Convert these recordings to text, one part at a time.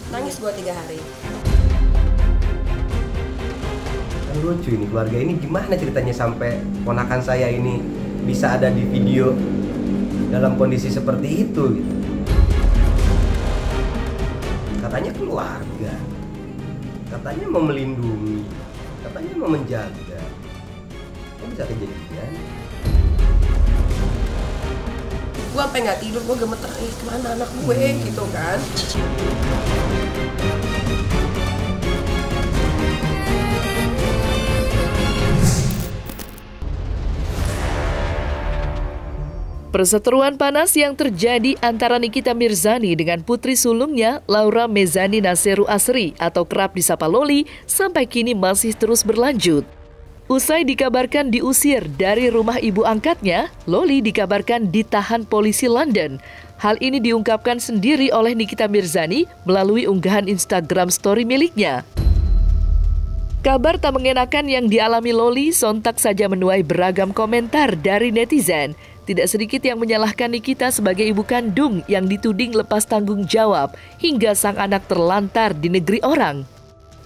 Nangis gua 3 hari. Kan lucu ini, keluarga ini gimana ceritanya sampai ponakan saya ini bisa ada di video dalam kondisi seperti itu gitu. Katanya keluarga, katanya mau melindungi, katanya mau menjaga. Kok bisa kejadian? Gue sampai nggak tidur, gue gemeter, kemana anak gue gitu kan. Perseteruan panas yang terjadi antara Nikita Mirzani dengan putri sulungnya Laura Mezani Naseru Asri atau kerap disapa Loli sampai kini masih terus berlanjut. Usai dikabarkan diusir dari rumah ibu angkatnya, Loli dikabarkan ditahan polisi London. Hal ini diungkapkan sendiri oleh Nikita Mirzani melalui unggahan Instagram story miliknya. Kabar tak mengenakan yang dialami Loli sontak saja menuai beragam komentar dari netizen. Tidak sedikit yang menyalahkan Nikita sebagai ibu kandung yang dituding lepas tanggung jawab hingga sang anak terlantar di negeri orang.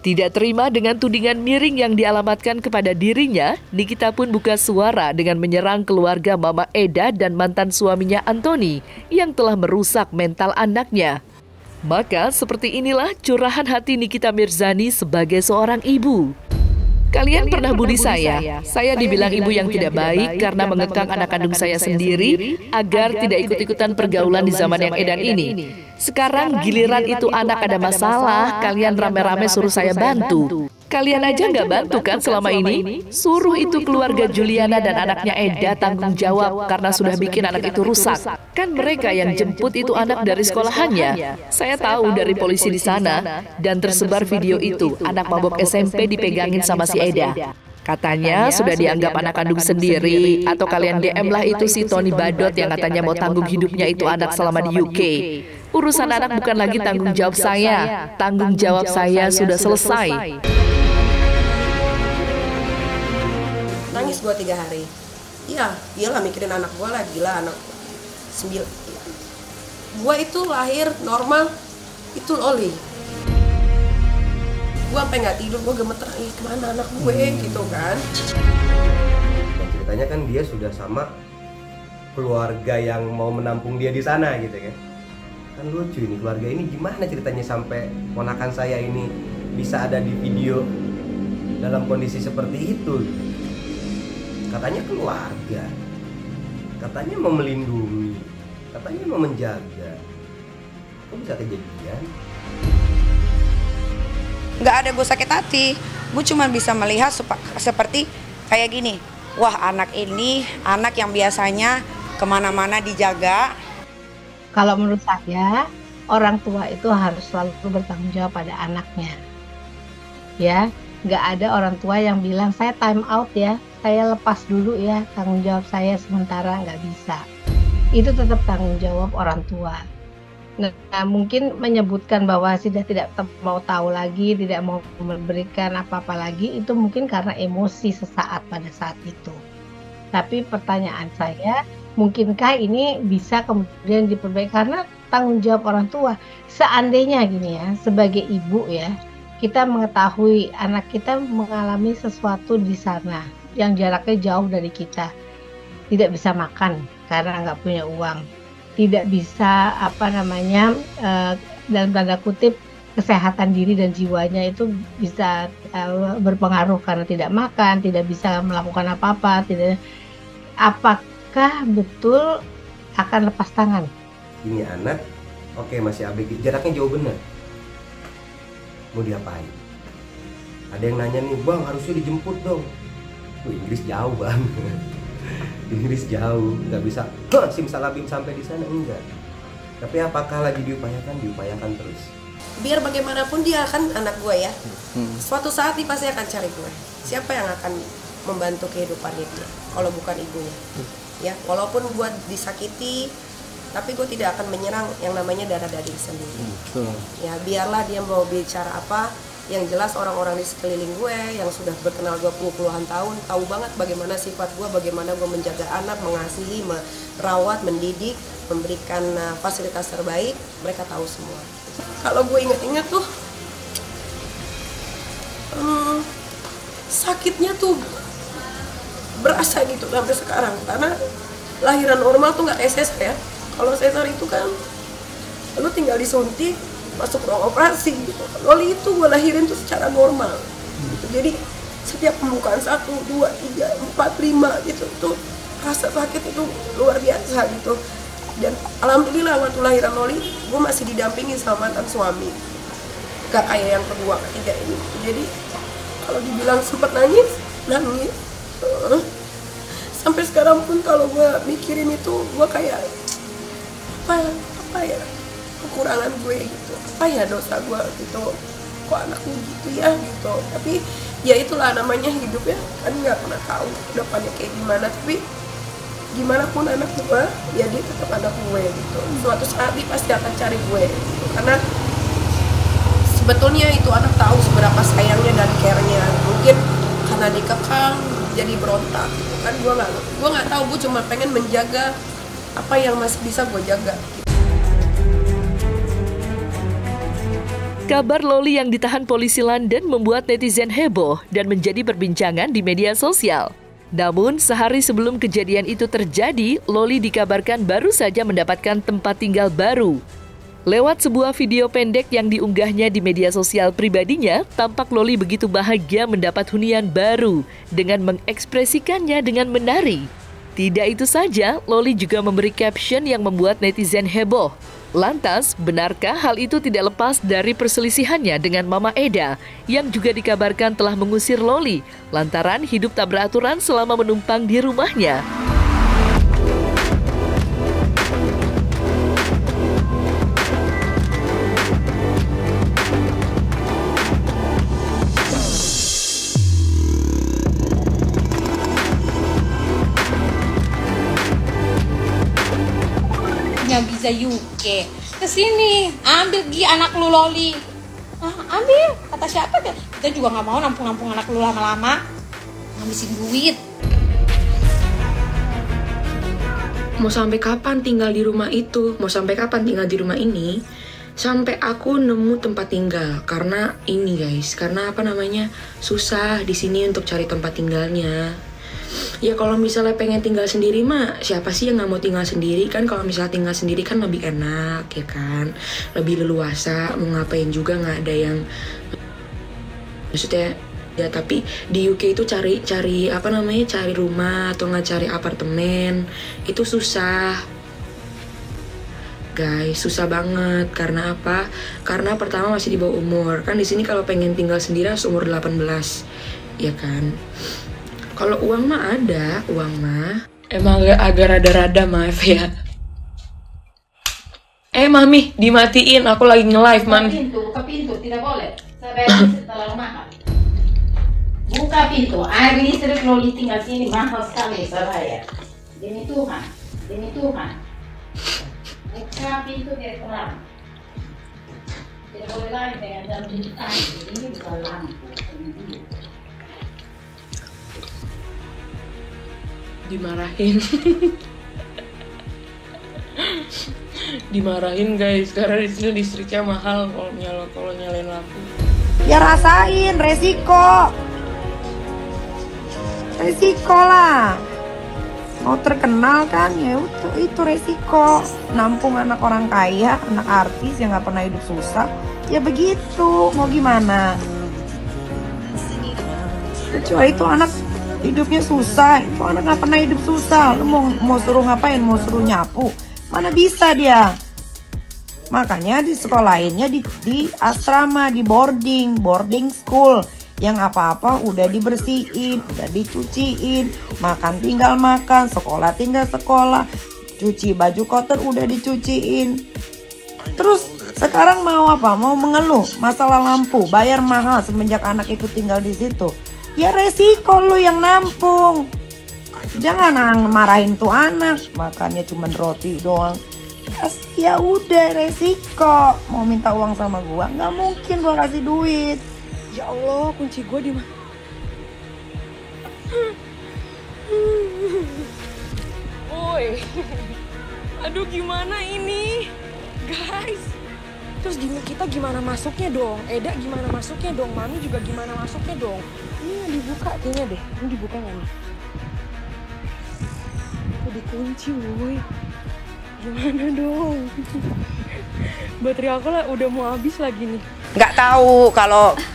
Tidak terima dengan tudingan miring yang dialamatkan kepada dirinya, Nikita pun buka suara dengan menyerang keluarga Mama Eda dan mantan suaminya Anthony yang telah merusak mental anaknya. Maka seperti inilah curahan hati Nikita Mirzani sebagai seorang ibu. Kalian pernah bully saya dibilang ibu yang tidak baik karena mengekang anak kandung saya sendiri agar tidak ikut-ikutan pergaulan di zaman yang edan ini. Sekarang giliran itu anak ada masalah, kalian rame-rame suruh saya bantu. Kalian aja nggak bantu kan selama ini? Suruh itu keluarga Juliana dan anaknya Eda tanggung jawab karena sudah bikin anak itu rusak. Kan mereka yang jemput itu anak dari sekolahannya. Saya tahu dari polisi di sana dan tersebar video itu anak mabok SMP dipegangin sama si Eda. Katanya sudah dianggap anak kandung sendiri atau kalian DM lah itu si Tony Badot yang katanya mau tanggung hidupnya itu anak selama di UK. Urusan anak bukan lagi tanggung jawab saya. Tanggung jawab saya sudah selesai. Nangis gue 3 hari. Iya, iyalah mikirin anak gue lah, gila anak 9. Gue itu lahir normal, itu Loli. Gue sampai nggak tidur, gue gemeter, kemana anak gue gitu kan. Dan ceritanya kan dia sudah sama keluarga yang mau menampung dia di sana gitu kan. Kan lucu ini, keluarga ini gimana ceritanya sampai ponakan saya ini bisa ada di video dalam kondisi seperti itu. Katanya keluarga, katanya mau melindungi, katanya mau menjaga. Kok bisa kejadian? Nggak ada gue sakit hati, gue cuma bisa melihat seperti kayak gini. Wah, anak ini anak yang biasanya kemana-mana dijaga. Kalau menurut saya, orang tua itu harus selalu bertanggung jawab pada anaknya. Ya, nggak ada orang tua yang bilang saya time out ya, saya lepas dulu ya tanggung jawab saya sementara, nggak bisa. Itu tetap tanggung jawab orang tua. Nah, mungkin menyebutkan bahwa sudah tidak mau tahu lagi, tidak mau memberikan apa-apa lagi, itu mungkin karena emosi sesaat pada saat itu. Tapi pertanyaan saya, mungkinkah ini bisa kemudian diperbaiki karena tanggung jawab orang tua? Seandainya gini ya, sebagai ibu ya, kita mengetahui anak kita mengalami sesuatu di sana yang jaraknya jauh dari kita, tidak bisa makan karena nggak punya uang, tidak bisa dalam tanda kutip kesehatan diri dan jiwanya itu bisa berpengaruh karena tidak makan, tidak bisa melakukan apa-apa, apakah betul akan lepas tangan? Ini anak, oke masih ABG, jaraknya jauh bener. Mau diapain? Ada yang nanya nih, bang harusnya dijemput dong. Inggris jauh bang. Inggris jauh, nggak bisa simsalabim sampai di sana, enggak. Tapi apakah lagi diupayakan? Diupayakan terus. Biar bagaimanapun dia kan anak gue ya. Suatu saat dia pasti akan cari gue. Siapa yang akan membantu kehidupan dia kalau bukan ibunya? Ya, walaupun gue disakiti, tapi gue tidak akan menyerang yang namanya darah daging sendiri. Ya, biarlah dia mau bicara apa. Yang jelas orang-orang di sekeliling gue yang sudah berkenal gue puluhan tahun tahu banget bagaimana sifat gue, bagaimana gue menjaga anak, mengasihi, merawat, mendidik. memberikan fasilitas terbaik, mereka tahu semua. Kalau gue ingat-ingat tuh sakitnya tuh berasa gitu sampai sekarang, karena lahiran normal tuh nggak kayak sesar ya. Kalau sesar itu kan lu tinggal disuntik masuk ruang operasi gitu. Loli itu gue lahirin tuh secara normal gitu. Jadi setiap pembukaan 1, 2, 3, 4, 5 gitu tuh rasa sakit itu luar biasa gitu. Dan alhamdulillah waktu lahiran Loli gue masih didampingi sama mantan suami, gak kayak yang kedua ketiga ini. Jadi kalau dibilang sempat nangis sampai sekarang pun kalau gue mikirin itu gue kayak apa ya kekurangan gue gitu, apa ya dosa gue gitu, kok anakku gitu ya gitu. Tapi ya itulah namanya hidup ya, kan nggak pernah tahu depannya kayak gimana. Tapi gimana pun anak gue ya dia tetap anak gue gitu. Suatu saat dia pasti akan cari gue gitu. Karena sebetulnya itu anak tahu seberapa sayangnya dan care-nya. Mungkin karena dikekang jadi berontak gitu kan, gue nggak tahu. Gue cuma pengen menjaga apa yang masih bisa gue jaga. Kabar Loli yang ditahan polisi London membuat netizen heboh dan menjadi perbincangan di media sosial. Namun, sehari sebelum kejadian itu terjadi, Loli dikabarkan baru saja mendapatkan tempat tinggal baru. Lewat sebuah video pendek yang diunggahnya di media sosial pribadinya, tampak Loli begitu bahagia mendapat hunian baru dengan mengekspresikannya dengan menari. Tidak itu saja, Loli juga memberi caption yang membuat netizen heboh. Lantas, benarkah hal itu tidak lepas dari perselisihannya dengan Mama Eda yang juga dikabarkan telah mengusir Loli lantaran hidup tak beraturan selama menumpang di rumahnya? Bisa UK kesini ambil Gi anak lu Loli, ambil kata siapa kan, kita juga nggak mau nampung anak lu lama-lama ngabisin duit. Mau sampai kapan tinggal di rumah itu? Mau sampai kapan tinggal di rumah ini? Sampai aku nemu tempat tinggal. Karena ini guys, karena susah di sini untuk cari tempat tinggalnya. Ya kalau misalnya pengen tinggal sendiri mah siapa sih yang nggak mau tinggal sendiri kan? Kalau misalnya tinggal sendiri kan lebih enak ya kan, lebih leluasa, mau ngapain juga nggak ada yang maksudnya ya. Tapi di UK itu cari rumah atau nggak cari apartemen itu susah guys, susah banget. Karena apa? Karena pertama masih di bawah umur kan. Di sini kalau pengen tinggal sendiri harus umur 18 ya kan. Kalau uang mah ada, uang mah. Emang agak rada-rada maaf ya. Mami, dimatiin. Aku lagi nge-live, Mami. Buka pintu, tidak boleh. Saya bayar setelah makan. Buka pintu. Air listrik Loli tinggal sini mahal sekali saya bayar. Demi Tuhan, demi Tuhan. Buka pintu biar terang. Tidak boleh lagi dengan dalam bintang. Ini bukan lampu. Dimarahin. Dimarahin guys, karena di sini listriknya mahal kalau nyalain lampu. Ya rasain resiko lah. Mau terkenal kan ya itu resiko. Nampung anak orang kaya, anak artis yang nggak pernah hidup susah, ya begitu. Mau gimana? Kecuali itu anak hidupnya susah, itu anak nggak pernah hidup susah. Lu mau suruh ngapain? Mau suruh nyapu? Mana bisa dia? Makanya di sekolahinnya di asrama, di boarding school, yang apa-apa udah dibersihin, udah dicuciin, makan tinggal makan, sekolah tinggal sekolah, cuci baju kotor udah dicuciin. Terus sekarang mau apa? Mau mengeluh masalah lampu, bayar mahal semenjak anak itu tinggal di situ. Ya resiko lu yang nampung. Jangan marahin tuh anak, makannya cuma roti doang. Ya udah resiko. Mau minta uang sama gua, nggak mungkin gua kasih duit. Ya Allah, kunci gue di mana? Woi, Aduh gimana ini guys. Terus kita gimana masuknya dong? Eda gimana masuknya dong? Mami juga gimana masuknya dong? Ini yang dibuka kayaknya deh. Ini dibuka nggak nih? Udah dikunci woy. Gimana dong? Baterai aku lah udah mau habis lagi nih. Nggak tahu,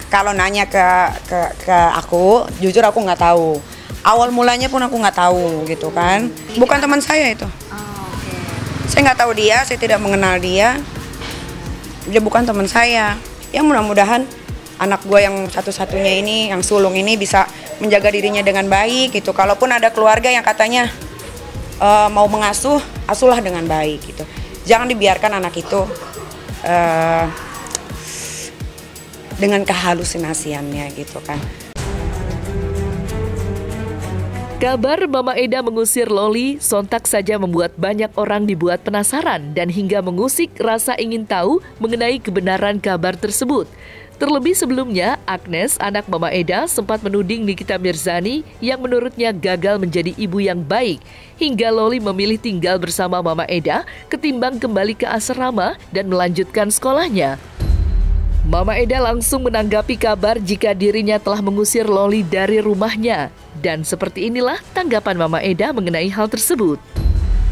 kalau nanya ke aku, jujur aku nggak tahu. Awal mulanya pun aku nggak tahu gitu kan. Bukan teman saya itu. Saya nggak tahu dia, saya tidak mengenal dia. Dia bukan teman saya. Ya mudah-mudahan anak gue yang satu-satunya ini, yang sulung ini bisa menjaga dirinya dengan baik gitu. Kalaupun ada keluarga yang katanya mau mengasuh, asuhlah dengan baik gitu. Jangan dibiarkan anak itu dengan kehalusinasiannya gitu kan. Kabar Mama Eda mengusir Loli sontak saja membuat banyak orang dibuat penasaran dan hingga mengusik rasa ingin tahu mengenai kebenaran kabar tersebut. Terlebih sebelumnya, Agnes, anak Mama Eda, sempat menuding Nikita Mirzani yang menurutnya gagal menjadi ibu yang baik, hingga Loli memilih tinggal bersama Mama Eda ketimbang kembali ke asrama dan melanjutkan sekolahnya. Mama Eda langsung menanggapi kabar jika dirinya telah mengusir Loli dari rumahnya. Dan seperti inilah tanggapan Mama Eda mengenai hal tersebut.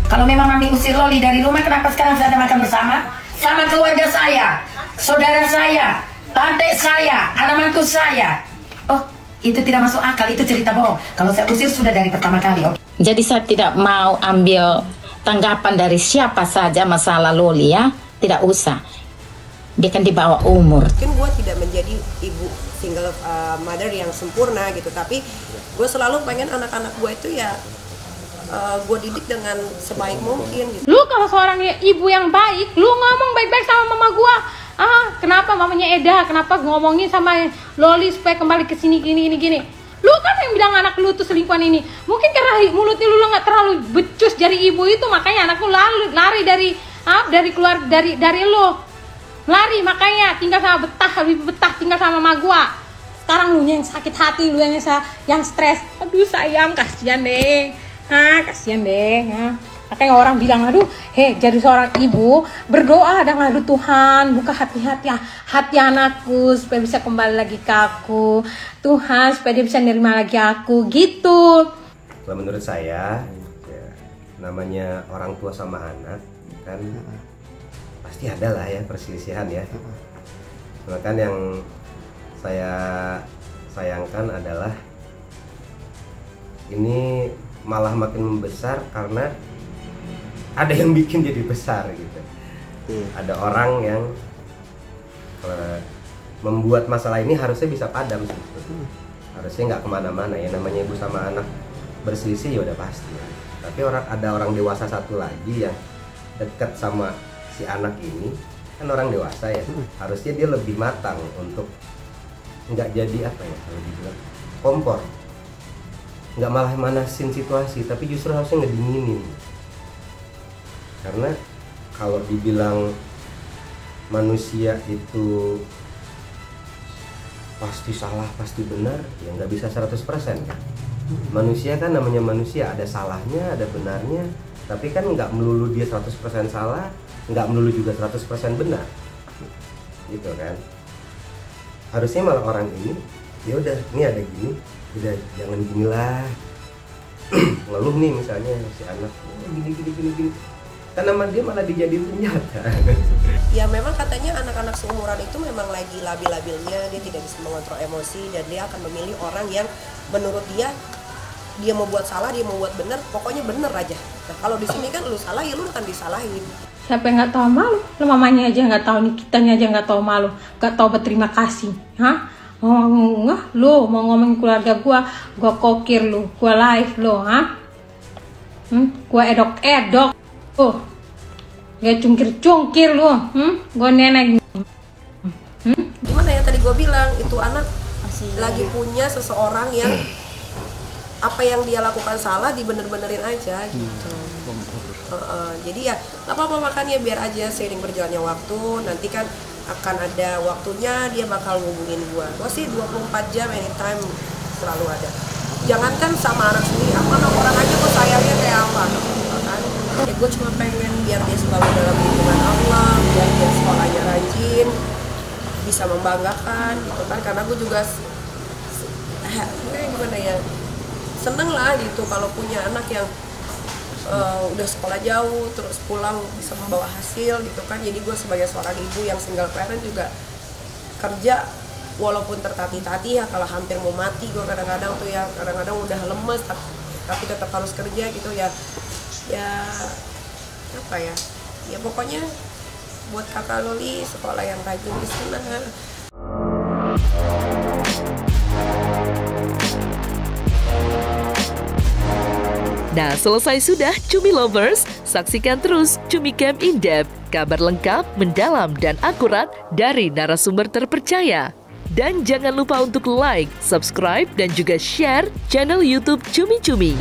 Kalau memang Mami usir Loli dari rumah, kenapa sekarang saya ada makan bersama? Sama keluarga saya, saudara saya, tante saya, anak mantu saya. Oh, itu tidak masuk akal, itu cerita bohong. Kalau saya usir sudah dari pertama kali. Okay? Jadi saya tidak mau ambil tanggapan dari siapa saja masalah Loli ya. Tidak usah. Dia kan di bawah umur. Mungkin gue tidak menjadi ibu single mother yang sempurna gitu, tapi gue selalu pengen anak-anak gue itu ya gue didik dengan sebaik mungkin gitu. Lu kalau seorang ibu yang baik, lu ngomong baik-baik sama mama gue. Kenapa mamanya Eda, kenapa ngomongin sama Loli supaya kembali ke sini gini. Lu kan yang bilang anak lu tuh selingkuhan ini. Mungkin karena mulutnya lu nggak terlalu becus dari ibu itu, makanya anak lu lari dari keluar dari lu. Lari, makanya tinggal sama lebih betah tinggal sama mama gua. Sekarang lu yang sakit hati, lu yang stres. Aduh sayang, kasihan deh. Kasihan deh. Makanya orang bilang, aduh, jadi seorang ibu berdoa dengan aduh Tuhan, buka hati anakku supaya bisa kembali lagi ke aku. Tuhan, supaya dia bisa nerima lagi aku, gitu. Kalau menurut saya, ya, namanya orang tua sama anak kan pasti ada lah ya perselisihan ya. Bahkan yang saya sayangkan adalah ini malah makin membesar karena ada yang bikin jadi besar gitu. Ada orang yang membuat masalah ini harusnya bisa padam sih. Harusnya nggak kemana-mana ya, namanya ibu sama anak berselisih ya udah pasti. Tapi ada orang dewasa satu lagi yang dekat sama si anak ini, kan orang dewasa ya, harusnya dia lebih matang untuk nggak jadi apa ya kalau dibilang kompor, nggak malah manasin situasi, tapi justru harusnya ngedinginin. Karena kalau dibilang manusia itu pasti salah pasti benar, ya nggak bisa 100% kan. Manusia kan namanya manusia, ada salahnya ada benarnya, tapi kan nggak melulu dia 100% salah, nggak melulu juga 100% benar gitu kan. Harusnya malah orang ini ya udah ini ada gini, udah jangan ginilah. Ngeluh nih misalnya si anak gini kan nama dia malah dijadiin senjata. Ya memang katanya anak-anak seumuran itu memang lagi labil-labilnya, dia tidak bisa mengontrol emosi dan dia akan memilih orang yang menurut dia mau buat salah, dia mau buat benar, pokoknya bener aja. Nah kalau di sini kan lu salah ya lu akan disalahin. Siapa yang nggak tahu malu? Lu mamanya aja nggak tahu, nih kitanya aja nggak tahu malu, nggak tahu berterima kasih. Lu mau ngomongin keluarga gua kokir lu, gua live lu, gua edok, gak cungkir lu, gua nenek. Gimana ya tadi gua bilang itu anak lagi punya seseorang yang apa yang dia lakukan salah dibener-benerin aja gitu. Jadi ya gak apa-apa, makanya biar aja seiring berjalannya waktu nanti kan akan ada waktunya dia bakal ngubungin gua sih 24 jam anytime selalu ada. Jangankan sama anak sendiri, sama orang aja gua sayangnya kayak apa kan. Ya gue cuma pengen biar dia selalu dalam lindungan Allah, biar dia sekolahnya rajin, bisa membanggakan gitu kan, karena gue juga gimana ya, seneng lah gitu kalau punya anak yang udah sekolah jauh terus pulang bisa membawa hasil gitu kan. Jadi gue sebagai seorang ibu yang single parent juga kerja walaupun tertatih-tatih ya, kalau hampir mau mati gue kadang-kadang tuh ya, kadang-kadang udah lemes tapi tetap harus kerja gitu ya. Ya apa ya, ya pokoknya buat kakak Loli sekolah yang rajin di sana. Nah, selesai sudah Cumi Lovers. Saksikan terus Cumi Camp In-Depth, kabar lengkap, mendalam, dan akurat dari narasumber terpercaya. Dan jangan lupa untuk like, subscribe, dan juga share channel YouTube Cumi Cumi.